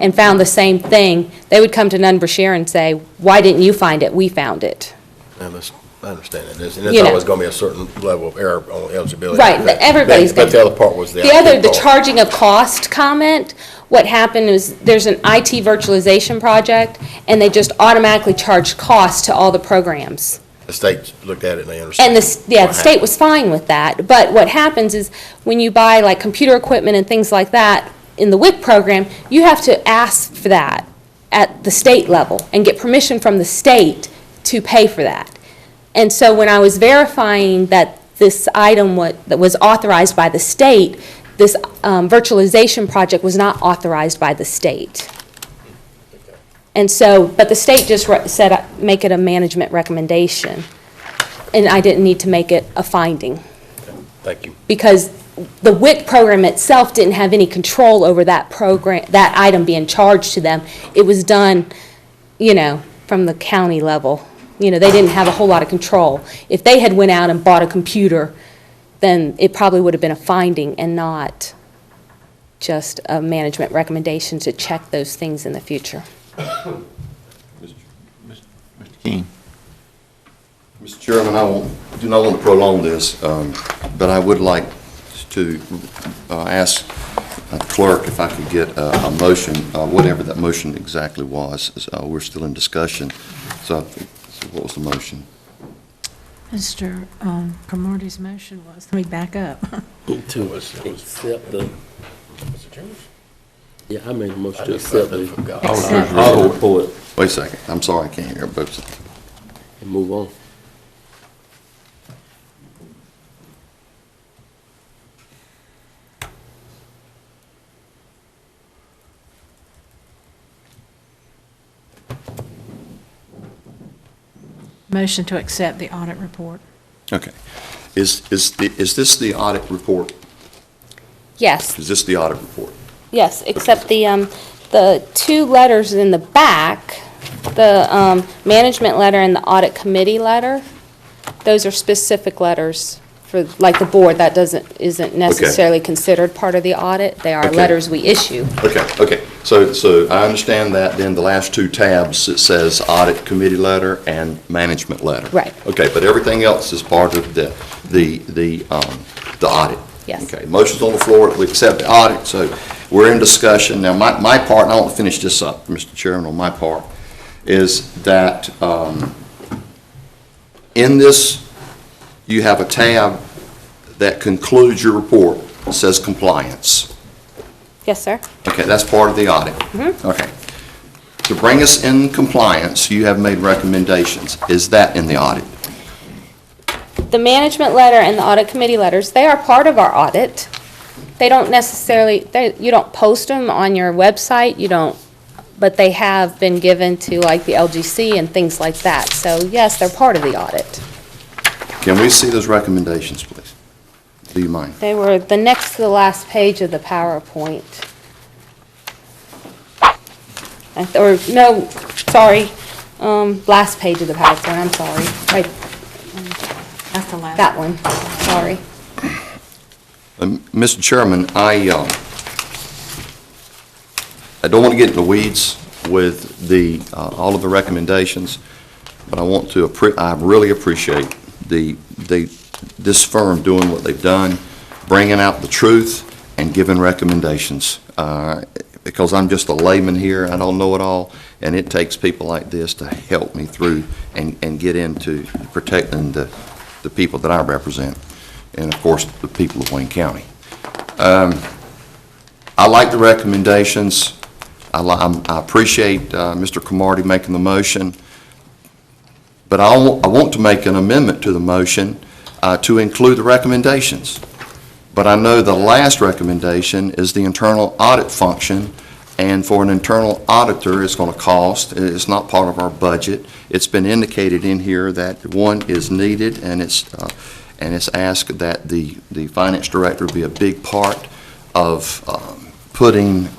and found the same thing, they would come to Nunn-Brashear and say, why didn't you find it? We found it. I understand it. And You there's know. always going to be a certain level of error on eligibility. Right, but everybody's But gonna- the other part was the. The IT part. charging of cost comment, what happened is, there's an IT virtualization project, and they just automatically charged cost to all the programs. The state looked at it and they understood. And the state was fine with that, but what happens is, when you buy like computer equipment and things like that, in the WIC program, you have to ask for that at the state level, and get permission from the state to pay for that. And so when I was verifying that this item that was authorized by the state, this virtualization project was not authorized by the state. And so, but the state just said, make it a management recommendation, and I didn't need to make it a finding. Thank you. Because the WIC program itself didn't have any control over that program, that item being charged to them. It was done, from the county level. They didn't have a whole lot of control. If they had went out and bought a computer, then it probably would have been a finding and not just a management recommendation to check those things in the future. Mr. King. Mr. Chairman, do not want to prolong this, but I would like to ask clerk if I could get a motion, whatever that motion exactly was. We're still in discussion. So what was the motion? Mr. Cromartie's motion was, let me back up. To accept the, yeah, I made a motion to accept the Accept. audit report Wait a second. I'm sorry, I can't hear both. and move on. Motion to accept the audit report. Okay. Is this the audit report? Yes, Is this the audit report? yes, except the two letters in the back, the management letter and the audit committee letter, those are specific letters for, like, the board, that isn't necessarily considered part of the audit. They are Okay. letters we issue. Okay. So I understand that. Then the last two tabs, it says audit committee letter and management letter. Right. Okay, but everything else is part of the audit. Yes. Okay, motion's on the floor, we accept the audit, so we're in discussion. Now, my part, and I want to finish this up, Mr. Chairman, on my part, is that in this, you have a tab that concludes your report, it says compliance. Yes, sir? Okay, that's part of the audit. Okay. To bring us in compliance, you have made recommendations. Is that in the audit? The management letter and the audit committee letters, they are part of our audit. They don't necessarily, you don't post them on your website, but they have been given to, like, the LGC and things like that. So yes, they're part of the audit. Can we see those recommendations, please? Do you mind? They were the next to the last page of the PowerPoint. Or, no, sorry, last page of the PowerPoint, I'm sorry. Right, That's the last. that one, sorry. Mr. Chairman, I don't want to get in the weeds with all of the recommendations, but I really appreciate this firm doing what they've done, bringing out the truth and giving recommendations. Because I'm just a layman here, I don't know it all, and it takes people like this to help me through and get into protecting the people that I represent, and of course, the people of Wayne County. I like the recommendations. I appreciate Mr. Cromartie making the motion, but I want to make an amendment to the motion to include the recommendations. But I know the last recommendation is the internal audit function, and for an internal auditor, it's going to cost. It's not part of our budget. It's been indicated in here that one is needed, and it's asked that the finance director be a big part of putting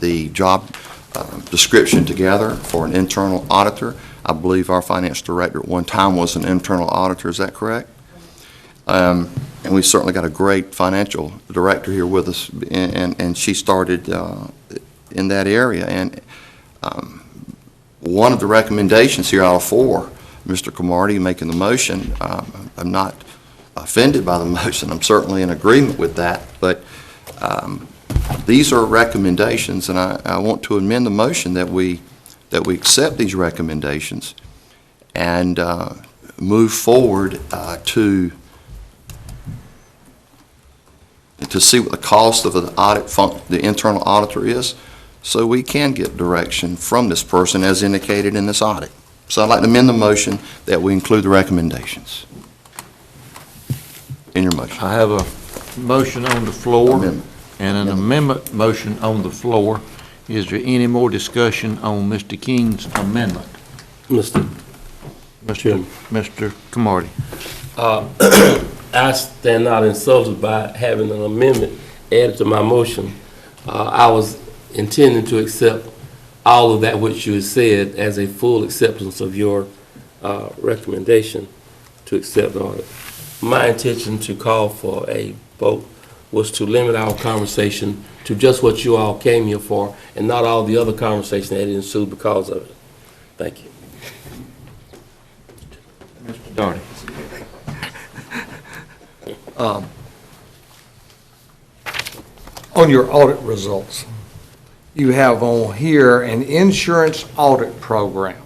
the job description together for an internal auditor. I believe our finance director at one time was an internal auditor. Is that correct? And we certainly got a great financial director here with us, and she started in that area. And one of the recommendations here out of four, Mr. Cromartie making the motion, I'm not offended by the motion. I'm certainly in agreement with that. But these are recommendations, and I want to amend the motion that we accept these recommendations and move forward to see what the cost of the audit the internal auditor is, so we can get direction from this person as indicated in this audit. So I'd like to amend the motion that we include the recommendations in your motion. I have a motion on the floor Amendment. and an amendment motion on the floor. Is there any more discussion on Mr. King's amendment? Mr. Chairman. Mr. Cromartie. I stand not insulted by having an amendment added to my motion. I was intending to accept all of that which you had said as a full acceptance of your recommendation to accept the audit. My intention to call for a vote was to limit our conversation to just what you all came here for and not all the other conversation that ensued because of it. Thank you. Mr. Doherty. On your audit results, you have on here an insurance audit program.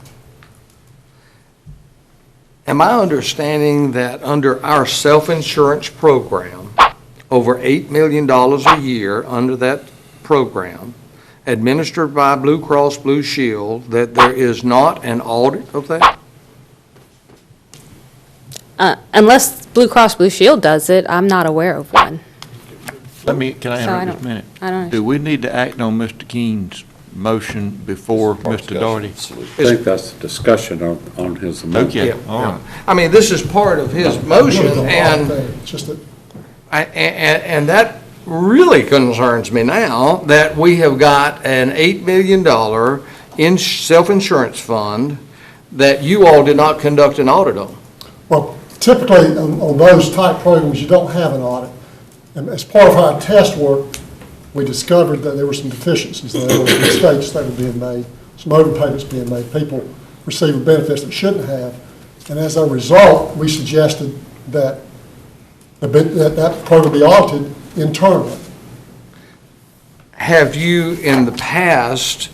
Am I understanding that under our self-insurance program, over $8 million a year under that program, administered by Blue Cross Blue Shield, that there is not an audit of that? Unless Blue Cross Blue Shield does it, I'm not aware of one. Can I So I interrupt just a don't- minute? I don't. Do we need to act on Mr. King's motion before Mr. Doherty? I think that's a discussion on his amendment. Okay, all right. I mean, this is part of his motion, and It's just that And that really concerns me now, that we have got an $8 million self-insurance fund that you all did not conduct an audit on. Well, typically, on those type programs, you don't have an audit. And as part of our test work, we discovered that there were some deficiencies, there were mistakes that were being made, some overpayments being made, people receiving benefits that shouldn't have. And as a result, we suggested that that program be audited internally. Have you, in the past,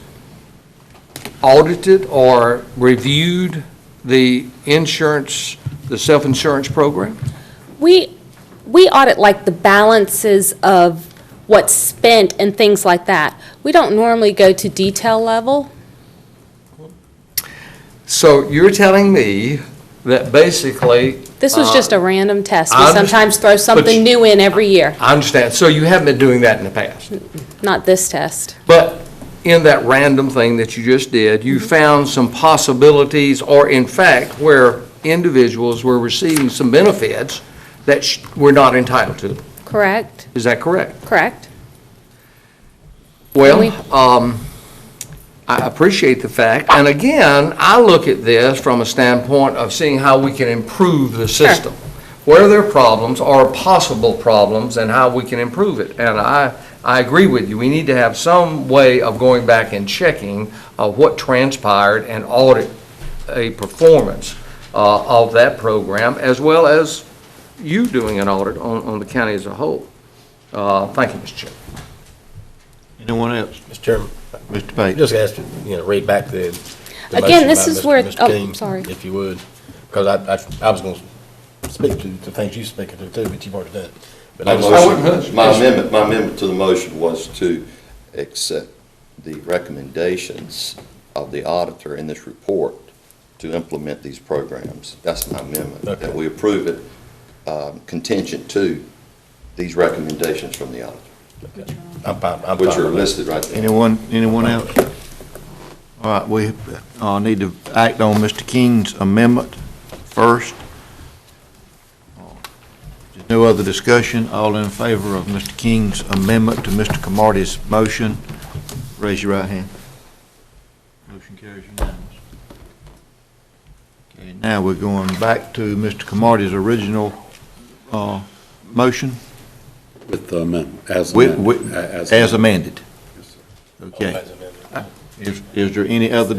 audited or reviewed the insurance, the self-insurance program? We audit like the balances of what's spent and things like that. We don't normally go to detail level. So you're telling me that basically... This was just a random test. We I understand, sometimes throw but something new in every year, I understand. So you haven't been doing that in the past? not this test. But in that random thing that you just did, you found some possibilities, or in fact, where individuals were receiving some benefits that were not entitled to. Correct? Is that correct? Correct. Well, We- I appreciate the fact, and again, I look at this from a standpoint of seeing how we can improve the system. Where there are problems or possible problems and how we can improve it. And I agree with you. We need to have some way of going back and checking what transpired and audit a performance of that program, as well as you doing an audit on the county as a whole. Thank you, Mr. Chairman. Anyone else? Mr. Chairman, Mr. I Pate? just asked you, read back the Again, motion this by is Mr. where- Mr. oh, King, sorry. if you would, because I was going to speak to the things you're speaking to too, but you've already done it. But I My just- motion- my amendment to the motion was to accept the recommendations of the auditor in this report to implement these programs. That's my amendment, Okay. that we approve it contingent to these recommendations from the auditor, I'm fine which with are that. listed right there. Anyone else? All right, we need to act on Mr. King's amendment first. There's no other discussion. All in favor of Mr. King's amendment to Mr. Cromartie's motion, raise your right hand. Motion carries unanimous. Okay, now we're going back to Mr. Cromartie's original motion With the amendment, as with- amended. as amended. Okay. Is there any other,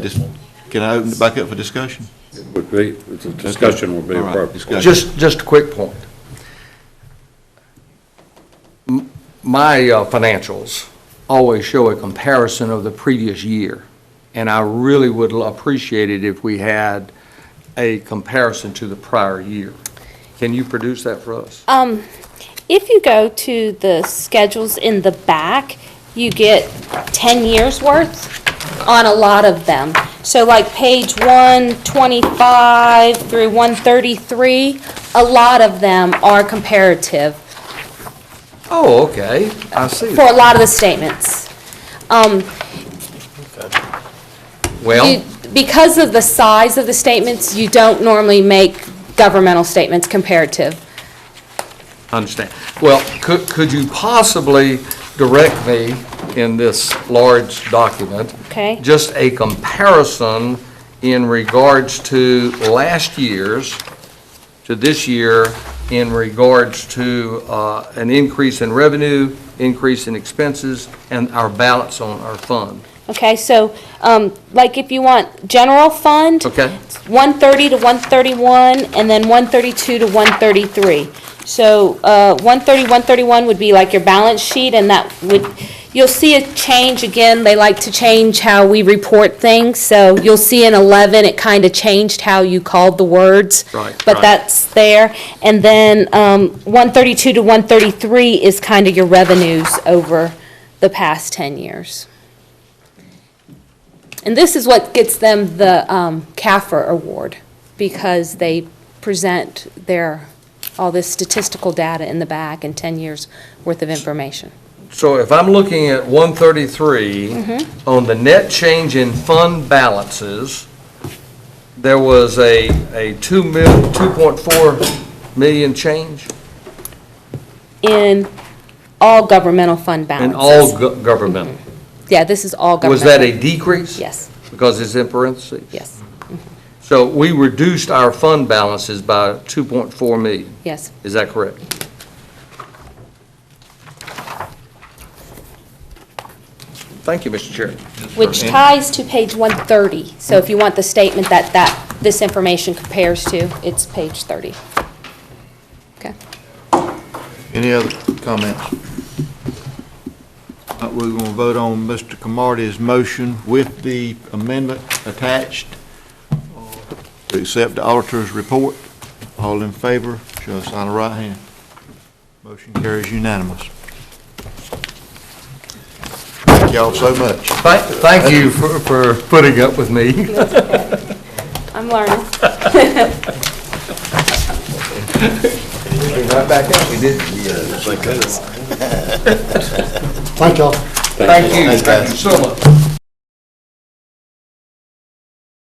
can I open it back up for discussion? Would be, the discussion would be All right, appropriate. discussion. Just a quick point. My financials always show a comparison of the previous year, and I really would appreciate it if we had a comparison to the prior year. Can you produce that for us? If you go to the schedules in the back, you get 10 years worth on a lot of them. So like page 125 through 133, a lot of them are comparative Oh, okay, I see. for a lot of the statements. Well, Because of the size of the statements, you don't normally make governmental statements comparative. understand. Well, could you possibly direct me in this large document? Okay. Just a comparison in regards to last year's to this year in regards to an increase in revenue, increase in expenses, and our balance on our fund. Okay, so, like if you want general fund. Okay. 130 to 131, and then 132 to 133. So, 130, 131 would be like your balance sheet, and that would, you'll see a change again. They like to change how we report things, so you'll see in 11, it kind of changed how you called the words. Right, But right. that's there. And then, 132 to 133 is kind of your revenues over the past 10 years. And this is what gets them the CAFR award, because they present all this statistical data in the back and 10 years' worth of information. So if I'm looking at 133, on the net change in fund balances, there was a 2.4 million change In all governmental fund in balances. all governmental. Yeah, this is all Was governmental. that a decrease? Yes, Because it's in parentheses? yes, So we reduced our fund balances by 2.4 million. yes. Is that correct? Thank you, Mr. Chair. Which ties to page 130. So if you want the statement that this information compares to, it's page 30. Okay. Any other comments? We're going to vote on Mr. Camardi's motion with the amendment attached to accept the auditor's report. All in favor, show a sign of right hand. Motion carries unanimous. Thank y'all so much. Thank you for putting up with me. I'm learning. Right back at you, didn't you? Thank y'all. Thank you so much.